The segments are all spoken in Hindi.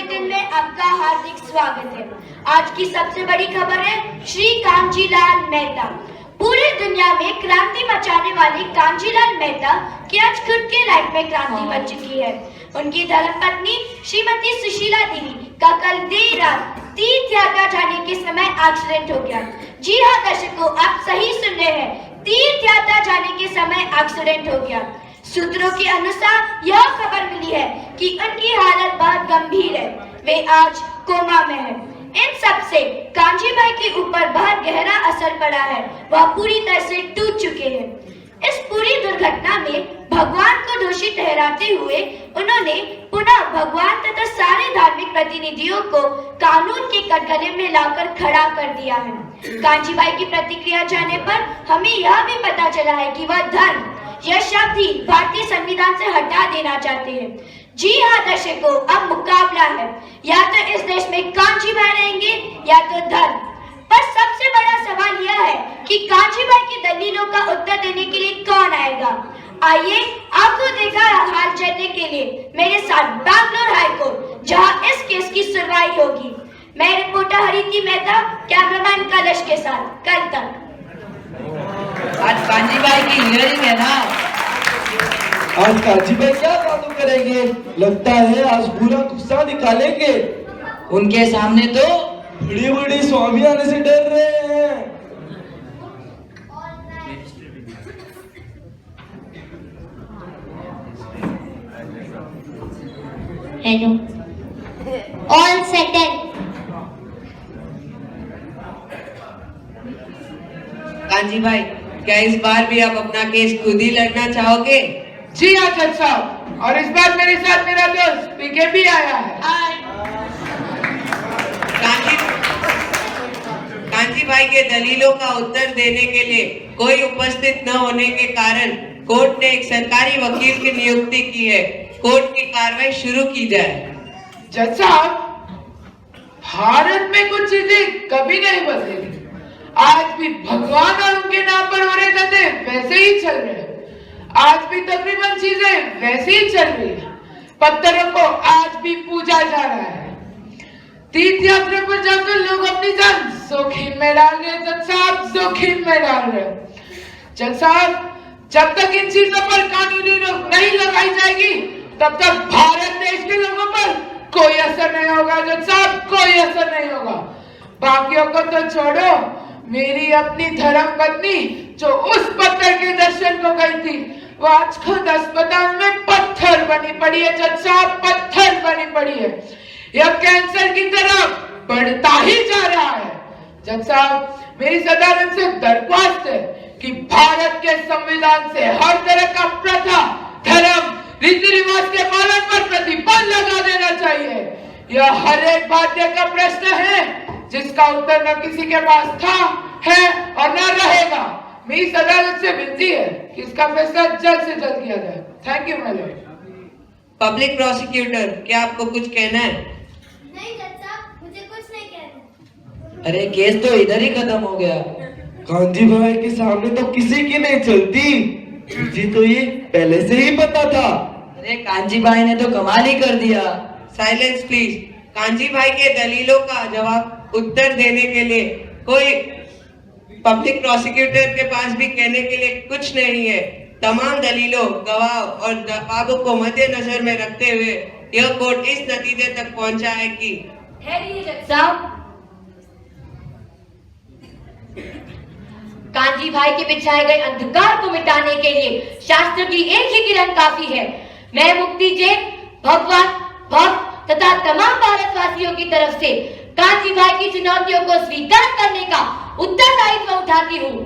बुलेटिन में आपका हार्दिक स्वागत है। आज की सबसे बड़ी खबर है श्री कांजीलाल मेहता। पूरी दुनिया में क्रांति मचाने वाले कांजीलाल मेहता की आज खुद के लाइफ में क्रांति बन चुकी है। उनकी धर्मपत्नी श्रीमती सुशीला देवी का कल देर रात तीर्थ यात्रा जाने के समय एक्सीडेंट हो गया। जी हाँ दर्शकों, आप सही सुन रहे हैं, तीर्थ यात्रा जाने के समय एक्सीडेंट हो गया। सूत्रों के अनुसार यह खबर मिली है कि उनकी हालत बहुत गंभीर है, वे आज कोमा में हैं। इन सब से कांजी भाई के ऊपर बहुत गहरा असर पड़ा है, वह पूरी तरह से टूट चुके हैं। इस पूरी दुर्घटना में भगवान को दोषी ठहराते हुए उन्होंने पुनः भगवान तथा सारे धार्मिक प्रतिनिधियों को कानून के कटघरे में लाकर खड़ा कर दिया है। कांजी भाई की प्रतिक्रिया जाने पर हमें यह भी पता चला है कि वह धर्म यह शब्द ही भारतीय संविधान से हटा देना चाहते हैं। जी हाँ दर्शकों, अब मुकाबला है, या तो इस देश में कांजी भाई रहेंगे या तो धर्म। पर सबसे बड़ा सवाल यह है कि कांजी भाई की दलीलों का उत्तर देने के लिए कौन आएगा। आइए आपको देखा हाल जानने के लिए मेरे साथ बैंगलोर हाईकोर्ट, जहां इस केस की सुनवाई होगी। मैं रिपोर्टर हरिति मेहता, कैमरामैन कलश के साथ। कल तक। आज कांजी भाई की हियरिंग है ना। आज कांजी भाई क्या जादू करेंगे? लगता है आज पूरा गुस्सा निकालेंगे। उनके सामने तो बड़ी बड़ी स्वामी आने से डर रहे हैं। Hello, all settle. कांजी भाई, क्या इस बार भी आप अपना केस खुद ही लड़ना चाहोगे? जी हाँ जज साहब, और इस बार मेरे साथ मेरा दोस्त पीके भी आया है। कांजी भाई के दलीलों का उत्तर देने के लिए कोई उपस्थित न होने के कारण कोर्ट ने एक सरकारी वकील की नियुक्ति की है। कोर्ट की कार्रवाई शुरू की जाए। जज साहब, भारत में कुछ चीजें कभी नहीं बदलेगी। आज भी भगवान और उनके नाम पर हो रहे धंधे वैसे ही चल रहे हैं। आज भी तकरीबन चीजें वैसे ही चल रही है। पत्थरों को आज भी पूजा जा रहा है। तीर्थ यात्रा पर जाकर लोग अपनी जान जोखिम में डाल रहे हैं। जज साहब, जोखिम में डाल रहे हैं। जज साहब, जब तक इन चीजों पर कानूनी रोक नहीं लगाई जाएगी तब तक भारत देश के लोगों पर कोई असर नहीं होगा। जज साहब, कोई असर नहीं होगा। बाकियों को तो छोड़ो, मेरी अपनी धर्म पत्नी जो उस पत्थर के दर्शन को गई थी, वो आज खुद अस्पताल में पत्थर बनी पड़ी है। जज साहब, पत्थर बनी पड़ी है। यह कैंसर की तरफ बढ़ता ही जा रहा है। जज साहब, मेरी सदानंद से दरख्वास्त है कि भारत के संविधान से हर तरह का प्रथा, धर्म, रीति रिवाज के पालन पर प्रतिबंध लगा देना चाहिए। यह हर एक भारतीय का प्रश्न है जिसका उत्तर न किसी के पास था, है और न रहेगा। मेरी अदालत से विनती है कि इसका फैसला जल्द से जल्द किया जाए। Thank you my Lord. Public prosecutor, क्या आपको कुछ कहना है? नहीं जज साहब, मुझे कुछ नहीं कहना। अरे केस तो इधर ही खत्म हो गया। कांजी भाई के सामने तो किसी की नहीं चलती। जी तो ये पहले से ही पता था। अरे कांजी भाई ने तो कमाल ही कर दिया। Silence please. कांजी भाई के दलीलों का जवाब उत्तर देने के लिए कोई पब्लिक प्रोसिक्यूटर के पास भी कहने के लिए कुछ नहीं है। तमाम दलीलों, गवाह और जवाबों को मद्देनजर में रखते हुए यह कोर्ट इस नतीजे तक पहुंचा है कि कांजी भाई के बिछाए गए अंधकार को मिटाने के लिए शास्त्र की एक ही किरण काफी है। मैं मुक्ति जैन, भगवान, भक्त तथा तमाम भारतवासियों की तरफ से कांजी भाई की चुनौतियों को स्वीकार करने का उत्तरदायित्व उठाती हूँ।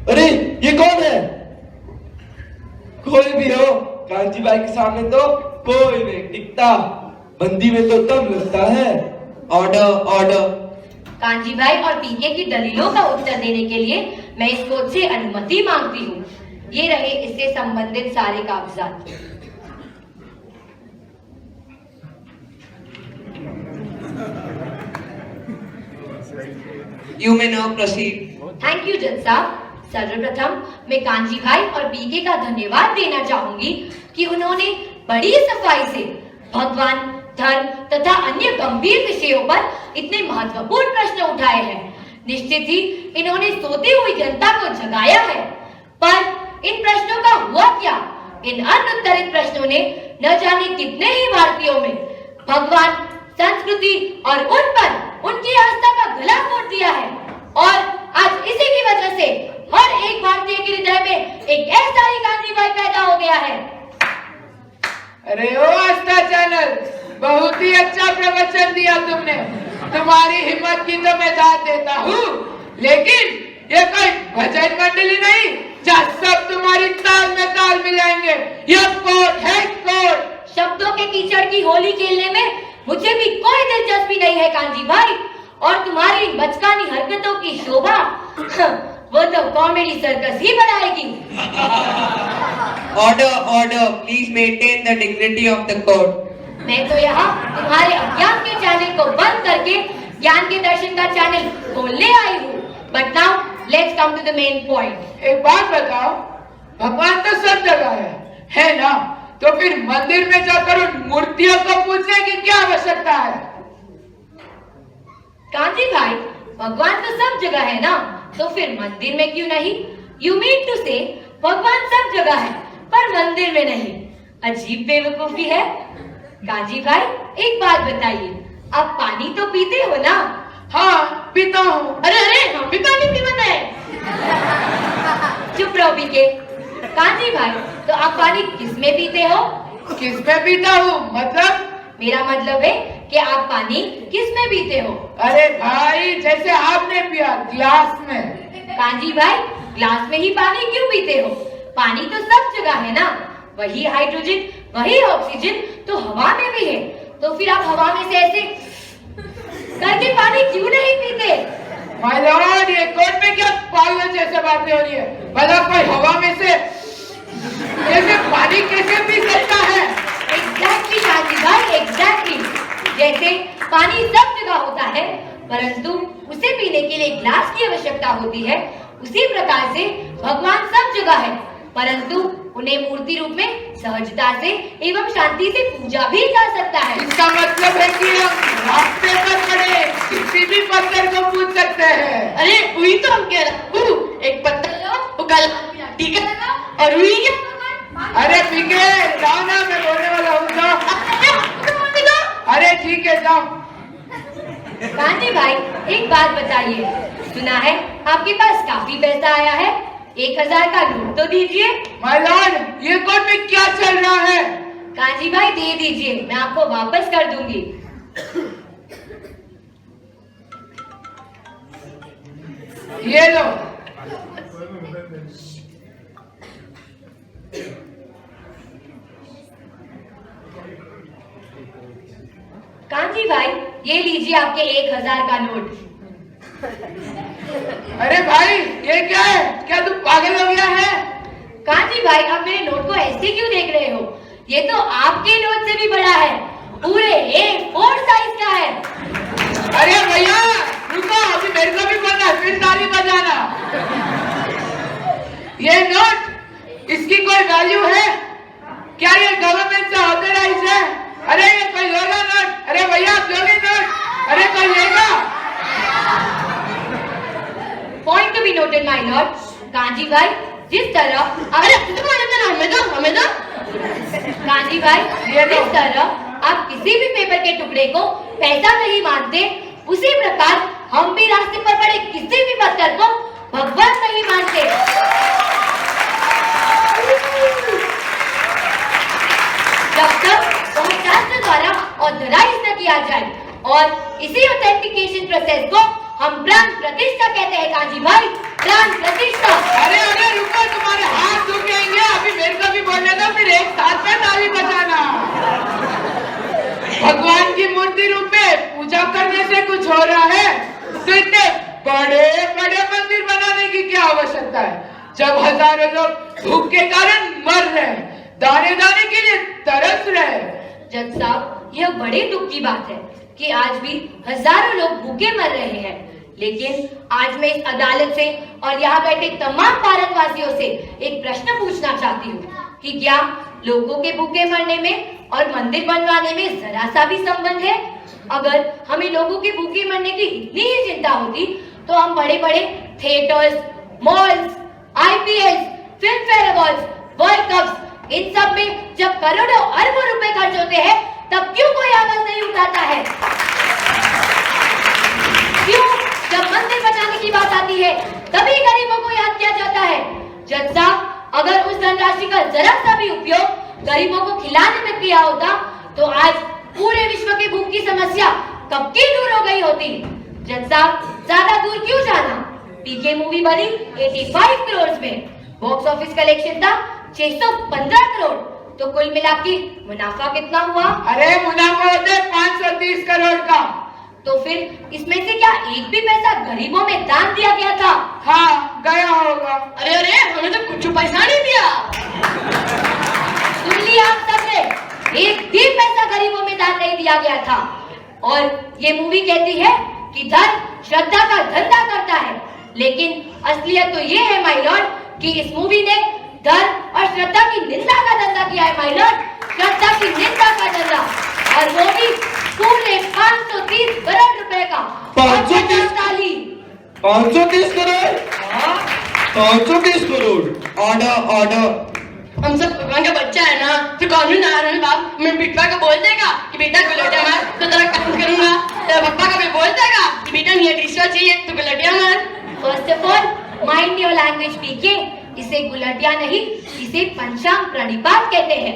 अरे ये कौन है? कोई भी हो, कांजी भाई के सामने तो कोई नहीं टिकता। बंदी में तो दम लगता है। Order, order. कांजी भाई और पीके की दलीलों का उत्तर देने के लिए मैं इस कोर्ट से अनुमति मांगती हूँ। ये रहे इससे संबंधित सारे कागजात। You may now proceed. Thank you जज साहब। सर्वप्रथम मैं कांजी भाई और पीके का धन्यवाद देना चाहूंगी कि उन्होंने बड़ी सफाई से भगवान, धर्म तथा अन्य गंभीर विषयों पर इतने महत्वपूर्ण प्रश्न उठाए हैं। निश्चित ही इन्होंने सोती हुई जनता को जगाया है, पर इन प्रश्नों का हुआ क्या? इन अनुत्तरित प्रश्नों ने न जाने कितने ही भारतीयों में भगवान, संस्कृति और उन पर उनकी आस्था का गला घोट दिया है। और आज इसी की वजह से हर एक भारतीय के हृदय में एक ऐसा ही गांधी भाई पैदा हो गया है। अरे ओ आस्था चैनल, बहुत ही अच्छा प्रवचन दिया तुमने। तुम्हारी हिम्मत की तो मैं दाद देता हूँ, लेकिन ये कोई भजन मंडली नहीं जहाँ सब तुम्हारी ताल में ताल मिलाएंगे। यह कोर्ट है, कोर्ट। शब्दों के कीचड़ की होली खेलने में मुझे भी कोई दिलचस्पी नहीं है कांजी भाई, और तुम्हारी बचकानी हरकतों की शोभा वो तो कॉमेडी सर्कस ही बनाएगी। Order, order, please maintain the dignity of the court. मैं तो यहाँ तुम्हारे अज्ञान के चैनल को बंद करके ज्ञान के दर्शन का चैनल खोलने आई हूँ। But now let's come to the main point. एक बात बताओ, भगवान तो सब जगह है ना? तो फिर मंदिर में जाकर उन मूर्तियों को पूछने की क्या आवश्यकता है? कांजी भाई, भगवान तो सब जगह है ना, तो फिर मंदिर में क्यों नहीं? यू मीन टू से भगवान सब जगह है पर मंदिर में नहीं? अजीब बेवकूफी है। कांजी भाई, एक बात बताइए, आप पानी तो पीते हो ना? हाँ, पीता हूँ। अरे अरे, हम भी पानी पीते हैं। चुप रहो पीके। कांजी भाई, तो आप पानी किस में पीते हो? किस में पीता हूँ मतलब? मेरा मतलब है कि आप पानी किस में पीते हो? अरे भाई, जैसे आपने पिया, ग्लास में। कांजी भाई, ग्लास में ही पानी क्यों पीते हो? पानी तो सब जगह है ना। वही हाइड्रोजन, वही ऑक्सीजन तो हवा में भी है। तो फिर आप हवा में से ऐसे करके पानी क्यों नहीं पीते? माय लॉर्ड, ये कोर्ट में क्या पागल जैसे बातें हो रही है? भला कोई हवा में से ऐसे पानी कैसे पी सकता है? एग्जैक्टली कांजी भाई, एग्जैक्टली। जैसे पानी सब जगह होता है, परंतु उसे पीने के लिए ग्लास की आवश्यकता होती है, उसी प्रकार से भगवान सब जगह है, परंतु उन्हें मूर्ति रूप में सहजता से एवं शांति से पूजा भी जा सकता है। इसका मतलब है कि हम रास्ते पर खड़े किसी भी पत्थर को पूज सकते हैं। अरे वही तो हम कह रहे हैं, एक पत्थर लो, ठीक है, और वही क्या? अरे पीके जाओ ना, मैं बोलने वाला हूँ, जाओ। अरे ठीक है, जाओ। कांजी भाई, एक बात बताइए, सुना है आपके पास काफी पैसा आया है, 1000 का नोट तो दीजिए। माय लॉर्ड, ये कोर्ट में क्या चल रहा है? कांजी भाई दे दीजिए, मैं आपको वापस कर दूंगी। ये लो। कांजी भाई, ये लीजिए आपके 1000 का नोट। अरे भाई, ये क्या है? क्या तू पागल हो गया है? कांजी भाई, आप मेरे नोट को ऐसे क्यों देख रहे हो? ये तो आपके नोट से भी बड़ा है, पूरे A4 साइज का है। अरे भैया रुको, अभी मेरे को भी बोलना है, फिर ताली बजाना। ये नोट, इसकी कोई वैल्यू है क्या? ये गवर्नमेंट से ऑथराइज है? अरे ये कोई लेगा नोट? अरे भैया आप लोगे नोट? अरे कोई लेगा? Point to be noted my Lord. Kanji भाई, जिस तरह अरे हमें दो कांजी भाई, जिस तरह आप किसी भी पेपर के टुकड़े को पैसा नहीं मानते, उसी प्रकार हम भी रास्ते पर पड़े किसी भी पत्थर को भगवान नहीं मानते। जब तक वह शास्त्र द्वारा ऑथराइज न किया जाए, और इसी ऑथेंटिकेशन प्रोसेस को हम प्राण प्रतिष्ठा कहते हैं। कांजी भाई, प्राण प्रतिष्ठा। अरे अरे रुको, तुम्हारे हाथ दुखेंगे, अभी मेरे को भी बोलने दो, फिर एक साथ में ताली बजाना। भगवान की मूर्ति रूप में पूजा करने से कुछ हो रहा है तो इतने बड़े बड़े मंदिर बनाने की क्या आवश्यकता है, जब हजारों लोग भूख के कारण मर रहे हैं, दाने दाने के लिए तरस रहे हैं। जज साहब, यह बड़े दुख की बात है कि आज भी हजारों लोग भूखे मर रहे हैं। लेकिन आज मैं इस अदालत से और यहाँ बैठे तमाम भारतवासियों से एक प्रश्न पूछना चाहती हूँ कि क्या लोगों के भूखे मरने में और मंदिर बनवाने में जरा सा भी संबंध है? अगर हमें लोगों के भूखे मरने की इतनी ही चिंता होती तो हम बड़े बड़े theatres, malls, IPLs, Filmfare awards, world cups, इन सब में जब करोड़ों अरबों रुपए खर्च होते हैं तब क्यों कोई आवाज नहीं उठाता है? क्यों जब मंदिर बनाने की बात आती है तभी गरीबों को याद किया जाता है? जज साहब, अगर उस धनराशि का जरा सा भी उपयोग गरीबों को खिलाने में किया होता तो आज पूरे विश्व की भूख की समस्या कब की दूर हो गई होती। जज साहब, ज्यादा दूर क्यों जाना? पीके मूवी बनी 85 करोड़ में, बॉक्स ऑफिस कलेक्शन था 615 करोड़, तो कुल मिला के मुनाफा कितना हुआ? अरे मुनाफा होता है 530 करोड़ का। तो फिर इसमें से क्या एक भी पैसा गरीबों में दान दिया गया था? हाँ, गया होगा। अरे अरे, हमें तो कुछ पैसा नहीं दिया। सुन लिया आप सबने, एक भी पैसा गरीबों में दान नहीं दिया गया था। और ये मूवी कहती है कि धन श्रद्धा का धंधा करता है, लेकिन असलियत तो ये है माय लॉर्ड कि इस मूवी ने धर्म और श्रद्धा की निंदा का धंधा किया है माय लॉर्ड, श्रद्धा की निंदा का धंधा, और वो भी पूरे 530 करोड़ रुपए का। 530 ताली 530 करोड़ 530 करोड़। Order order. हम सब भगवान का बच्चा है ना, तो कानून नारायण बाप मैं बिटवा को बोल देगा कि बेटा गुलटिया मार तो तेरा काम करूंगा, तेरा पप्पा का भी बोल देगा कि बेटा न्यूट्रिशन चाहिए तो गुलटिया मार। First of all mind your language PK, इसे गुलटिया नहीं इसे पंचांग प्रणिपात कहते हैं।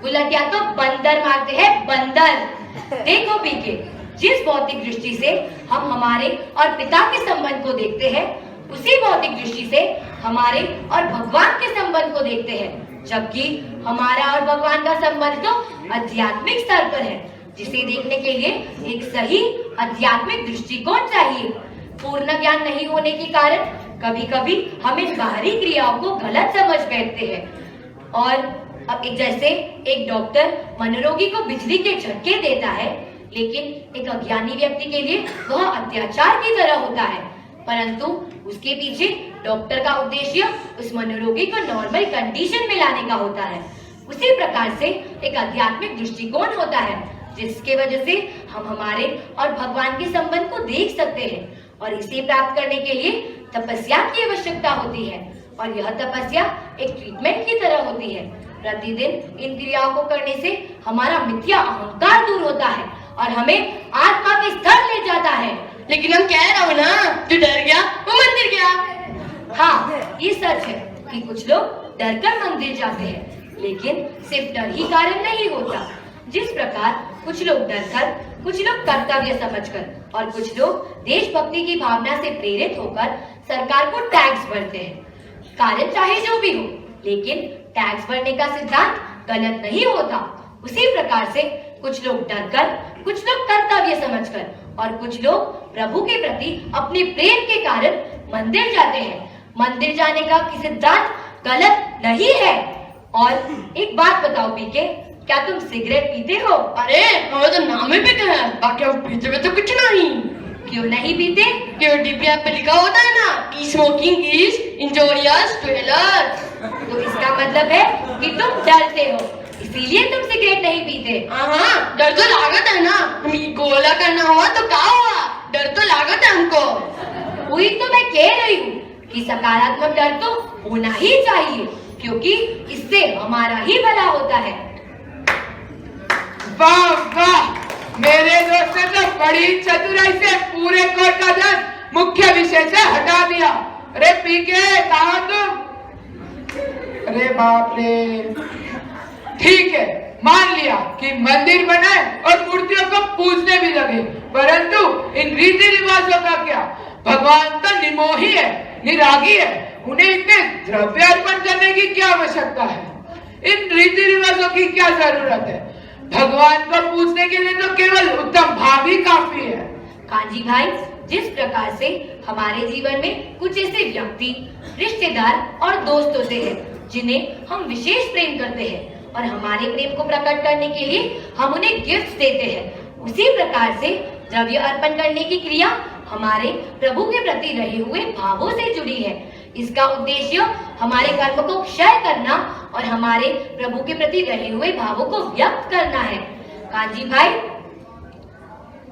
गुलटिया तो बंदर मारते हैं, बंदर। देखो पीके, जिस भौतिक दृष्टि से हम हमारे और पिता के संबंध को देखते हैं उसी भौतिक दृष्टि से हमारे और भगवान के संबंध को देखते हैं, जबकि हमारा और भगवान का संबंध तो आध्यात्मिक स्तर पर है, जिसे देखने के लिए एक सही आध्यात्मिक दृष्टिकोण चाहिए। पूर्ण ज्ञान नहीं होने के कारण कभी कभी हम इन बाहरी क्रियाओं को गलत समझ बैठते हैं। और अब जैसे एक डॉक्टर मनोरोगी को बिजली के झटके देता है, लेकिन एक अज्ञानी व्यक्ति के लिए वह अत्याचार की तरह होता है, परंतु उसके पीछे डॉक्टर का उद्देश्य उस मनोरोगी को नॉर्मल कंडीशन में लाने का होता है। उसी प्रकार से एक आध्यात्मिक दृष्टिकोण होता है, जिसके वजह से हम हमारे और भगवान के संबंध को देख सकते हैं, और इसे प्राप्त करने के लिए तपस्या की आवश्यकता होती है, और यह तपस्या एक ट्रीटमेंट की तरह होती है। प्रतिदिन इन क्रियाओं को करने से हमारा मिथ्या अहंकार दूर होता है और हमें आत्मा के स्तर ले जाता है। लेकिन हम कह रहा हूँ ना, तू डर गया वो मंदिर गया। हाँ, ये सच है कि कुछ लोग डरकर मंदिर जाते हैं, लेकिन सिर्फ डर ही कारण नहीं होता। जिस प्रकार कुछ लोग डरकर, कुछ लोग कर्तव्य समझकर और कुछ लोग देशभक्ति की भावना से प्रेरित होकर सरकार को टैक्स भरते हैं। कारण चाहे जो भी हो, लेकिन टैक्स भरने का सिद्धांत गलत नहीं होता। उसी प्रकार से कुछ लोग डरकर, कुछ लोग कर्तव्य समझकर और कुछ लोग प्रभु के प्रति अपने प्रेम के कारण मंदिर जाते हैं। मंदिर जाने का सिद्धांत गलत नहीं है। और एक बात बताओ पीके, क्या तुम सिगरेट पीते हो? अरे हमें तो नाम ही पीते हैं, बाकी हम पीते हुए तो कुछ नहीं। क्यों नहीं पीते? क्यों डिब्बे पे लिखा होता है ना कि smoking is injurious to health. तो इसका मतलब है कि तुम डरते हो, इसीलिए तुम सिगरेट नहीं पीते। हाँ, डर तो लागत है ना, हम गोला करना हुआ तो क्या हुआ, डर तो लागत है हमको। वही तो मैं कह रही हूँ कि सकारात्मक डर तो होना ही चाहिए, क्योंकि इससे हमारा ही भला होता है। वाह वाह, मेरे दोस्त ने तो बड़ी चतुराई से पूरे कोर्ट का धन मुख्य विषय से हटा दिया। अरे पीके, कहाँ तुम? अरे बाप रे। ठीक है, मान लिया कि मंदिर बनाए और मूर्तियों को पूजने भी लगे, परंतु इन रीति रिवाजों का क्या? भगवान तो निमोही है, निरागी है, उन्हें इतने द्रव्य अर्पण करने की क्या आवश्यकता है? इन रीति रिवाजों की क्या जरूरत है? भगवान को पूजने के लिए तो केवल उत्तम भाव ही काफी है। कांजी भाई, जिस प्रकार से हमारे जीवन में कुछ ऐसे व्यक्ति, रिश्तेदार और दोस्त होते हैं जिन्हें हम विशेष प्रेम करते हैं और हमारे प्रेम को प्रकट करने के लिए हम उन्हें गिफ्ट देते हैं, उसी प्रकार से द्रव्य अर्पण करने की क्रिया हमारे प्रभु के प्रति रहे हुए भावों से जुड़ी है। इसका उद्देश्य हमारे कर्म को क्षय करना और हमारे प्रभु के प्रति रहे हुए भावों को व्यक्त करना है। कांजी भाई,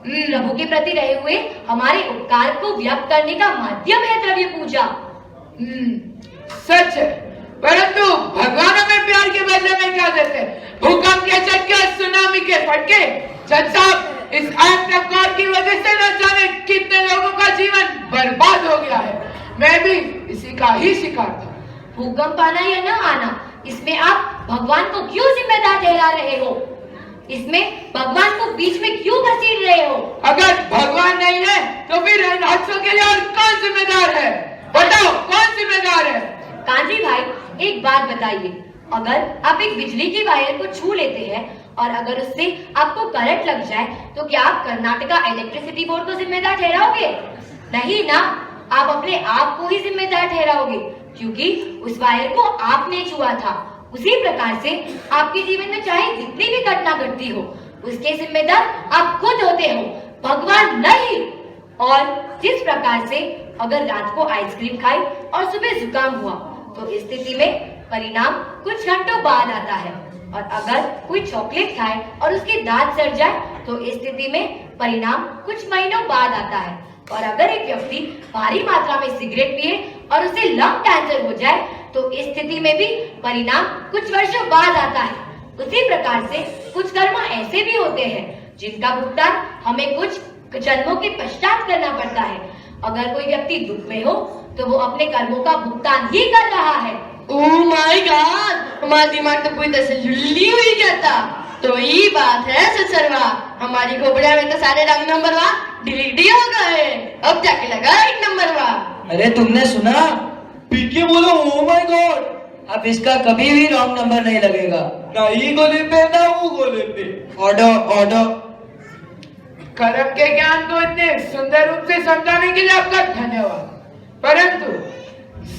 प्रभु के प्रति रहे हुए हमारे उपकार को व्यक्त करने का माध्यम है द्रव्य पूजा। सच है, परंतु भगवान हमें प्यार के बदले में क्या देते हैं? भूकंप के झटके, सुनामी के फटके। जज साहब, इस एक्ट ऑफ गॉड की वजह से न जाने कितने लोगों का जीवन बर्बाद हो गया है। मैं भी इसी का ही शिकार था। भूकंप आना या न आना, इसमें आप भगवान को क्यों जिम्मेदार ठहरा रहे हो? इसमें भगवान को बीच में क्यों घसीट रहे हो? अगर भगवान नहीं है तो फिर इन हादसों के लिए और कौन जिम्मेदार है? बताओ, कौन जिम्मेदार है? कांजी भाई, एक बात बताइए, अगर आप एक बिजली की वायर को छू लेते हैं और अगर उससे आपको करंट लग जाए तो क्या आप कर्नाटका इलेक्ट्रिसिटी बोर्ड को जिम्मेदार ठहराओगे? नहीं ना, आप अपने आप को ही जिम्मेदार ठहराओगे, क्योंकि उस वायर को आपने छुआ था। उसी प्रकार से आपके जीवन में चाहे जितनी भी घटना घटती हो, उसके जिम्मेदार आप खुद होते हो, भगवान नहीं। और जिस प्रकार से अगर रात को आइसक्रीम खाई और सुबह जुकाम हुआ तो इस स्थिति में परिणाम कुछ घंटों बाद आता है, और अगर कोई चॉकलेट खाए और उसके दांत सड़ जाए तो इस स्थिति में परिणाम कुछ महीनों बाद आता है, और अगर एक व्यक्ति भारी मात्रा में सिगरेट पिए और उसे लंग कैंसर हो जाए तो इस स्थिति में भी परिणाम कुछ वर्षों बाद आता है। उसी प्रकार से कुछ कर्म ऐसे भी होते हैं जिनका भुगतान हमें कुछ जन्मों के पश्चात करना पड़ता है। अगर कोई व्यक्ति दुख में हो तो वो अपने कर्मों का भुगतान ही कर रहा है। ओह माय गॉड, हमारा दिमाग तो पूरी तरह से लुल्ली हुई जाता। तो ये बात है सचरवा, हमारी खोपड़िया में तो सारे रंग नंबरवा डिलीट ही हो गए, अब जाके लगा एक नंबरवा। अरे तुमने सुना? पीके बोलो ओ माय गॉड। अब इसका कभी भी रॉन्ग नंबर नहीं लगेगा। ना ई गोले पे ना वो गोले पे। Order order. कर्म के ज्ञान को इतने सुंदर रूप से समझाने के लिए आपका धन्यवाद, परंतु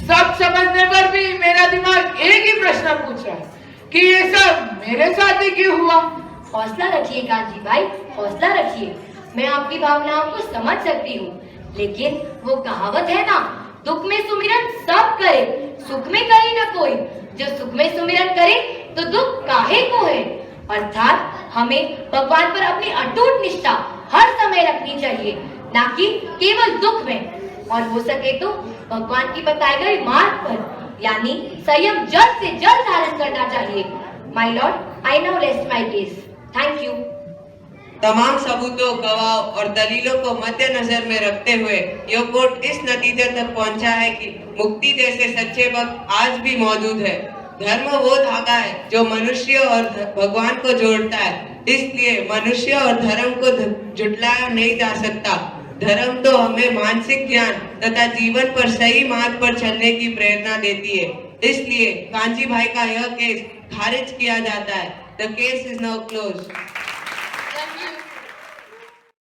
सब समझने पर भी मेरा दिमाग एक ही प्रश्न पूछ रहा है कि ये सब मेरे साथ ही क्यों हुआ? हौसला रखिए कांजी भाई, हौसला रखिए। मैं आपकी भावनाओं को समझ सकती हूँ, लेकिन वो कहावत है ना, दुख में सुमिरन सब करे, सुख में करे न कोई। जो सुख में सुमिरन करे तो दुख काहे को है। अर्थात हमें भगवान पर अपनी अटूट निष्ठा हर समय रखनी चाहिए, ना कि केवल दुख में, और हो सके तो भगवान की बताए गए मार्ग पर, यानी संयम जल्द से जल्द धारण करना चाहिए। My Lord, I now rest my case. Thank you. तमाम सबूतों, गवाह और दलीलों को मद्देनजर में रखते हुए यह कोर्ट इस नतीजे तक पहुंचा है कि मुक्ति जैसे सच्चे भक्त आज भी मौजूद है। धर्म वो धागा है जो मनुष्य और भगवान को जोड़ता है, इसलिए मनुष्य और धर्म को जुटलाया नहीं जा सकता। धर्म तो हमें मानसिक ज्ञान तथा जीवन पर सही मार्ग पर चलने की प्रेरणा देती है। इसलिए कांजी भाई का यह केस खारिज किया जाता है। The case is now close.